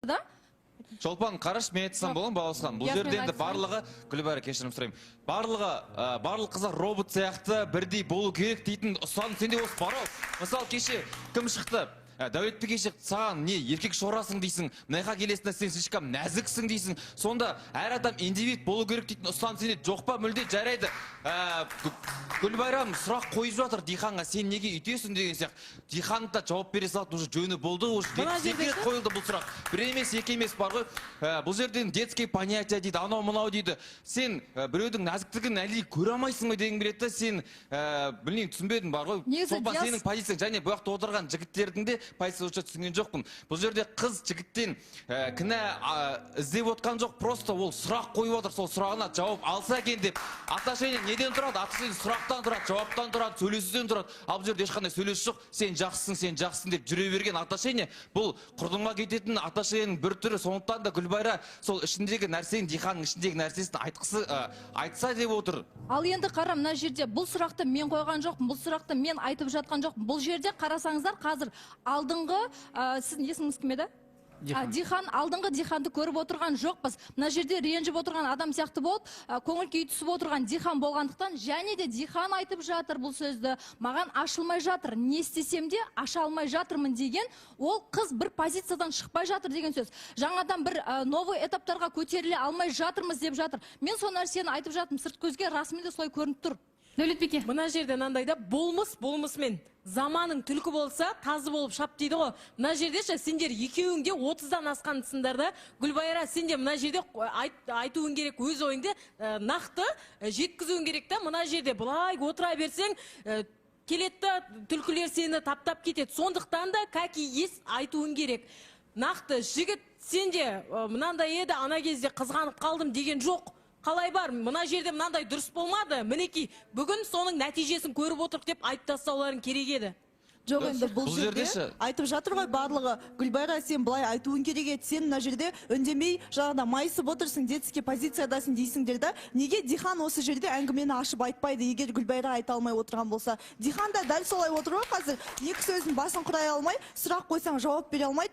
да? Шолпан, қараш, мен айтсам болам, Баласхан. Бұл жерде енді барлығы, Гүлбайра, кешірім сұрайым. Барлық қыздар робот сияқты бірдей болу керек дейтін ұстаным сенде осы бар ау. Мысалы, кеше кім шықты? Дәулетбек кеше саған не еркек шорасың дейсің, мынайға келесінде сен слишком нәзіксің дейсің. Сонда әр адам индивид болу керек дейтін ұстаным сенде жоқ па? Мүлде жарайды. Гүлбайрам сұрақ қойып жатыр Диханға, сен неге үйтесің деген сияқты. Дихан да жауап бере салды, уже жөні болды, уже 7 рет қойылды бұл сұрақ. Бір емес, екі емес бар ғой. Бұл жерден детский понятие дейді, анау мынау дейді. Сен біреудің нәзіктігін әлі көре алмайсың ба деген келеді, сен білмеймін, түсінбедің бар ғой. Шолпан, сенің позицияң, және бұл жақта отырған жігіттердің де позициясы түсінген жоқпын. Бұл жерде қыз жігіттен кінә іздеп отқан жоқ, просто ол сұрақ қойып отыр, сол сұрағына жауап алса екен деп. Отношение неден тұрады? Отношение сұрақтан тұрады, жауаптан тұрады, сөйлесуден тұрады. Ал бұл жерде ешқандай сөйлес жоқ. Сен жақсысың деп жүре берген отношение бұл құрдымға кететін отношениенің бір түрі. Сондықтан да Гүлбайра сол ішіндегі нәрсенің, Диханның ішіндегі нәрсесін айтса деп отыр. Ал енді қара, мына жерде бұл сұрақты мен қойған жоқпын, бұл сұрақты мен айтып жатқан жоқпын. Бұл жерде қарасаңыздар, қазір алдыңғы, сіздің есіміңіз кім еді? Дихан, алдыңғы Диханды көріп отырған жоқпыз. Мына жерде ренжіп отырған адам сияқты болып, көңіл күй түсіп отырған Дихан болғандықтан, және де Дихан айтып жатыр бұл сөзді. Маған ашылмай жатыр. Не істесем де аша алмай жатырмын деген, ол қыз бір позициядан шықпай жатыр деген сөз. Жаңадан бір новый этаптарға көтеріле алмай жатырмыз деп жатыр. Мен сол нәрсені айтып жатырмын, сырт көзге расымен де солай көрініп тұр. Дәулетбеке, мына жерде мынандайда болмысмен заманың түлкі болса, тазы болып шап дейді ғой. Мына жерде сендер екеуіңде 30-дан асқансыңдар да. Гүлбайра, сенде мына жерде айтуың керек, өз ойыңды нақты жеткізуің керек та. Мына жерде бұлай отыра берсең, келетті түлкілер сені таптап кетеді. Сондықтан да кәки ес айтуың керек. Нақты жігіт, сенде мынандай еді, ана кезде қызғанып қалдым деген жоқ. Қалай бар, мына жерде мынандай дұрыс болмады, мінекей, бүгін соның нәтижесін көріп отырық деп айтып тастауларың керек еді. Жоқ, енді бұл жерде айтып жатыр ғой барлығы. Гүлбайра, сен былай айтуың керек еді, сен мына жерде үндемей, жаңағыда майысып отырсың, детский позициядасың дейсіңдер да. Неге Дихан осы жерде әңгімені ашып айтпайды, егер Гүлбайра айта алмай отырған болса? Дихан да дәл солай отыр ғой қазір, екі сөздің басын құрай алмай, сұрақ қойсаң жауап бере алмайды.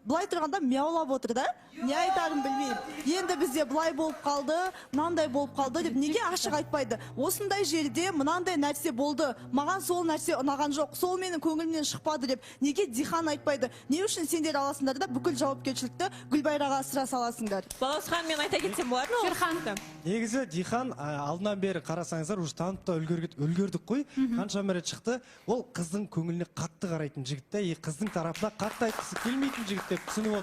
Былай тұрғанда мяулап отыр да, не айтарын білмеймін. Енді бізде былай болып қалды, мынандай болып қалды деп неге ашық айтпайды? Осындай жерде мынандай нәрсе болды, маған сол нәрсе ұнаған жоқ, сол менің көңілімнен шықпады деп неге Дихан айтпайды? Не үшін сендер аласыңдар да бүкіл жауапкершілікті Гүлбайраға асыра саласыңдар? Баласхан, мен айта кетсем болады ма? Шерхан. Негізі Дихан алдынан бері қарасаңыздар, уже танып та үлгердік қой. Қанша рет шықты, ол қыздың көңіліне қатты қарайтын жігіт та, қыздың тарапына қатты айтқысы келмейтін жігіт деп түсініп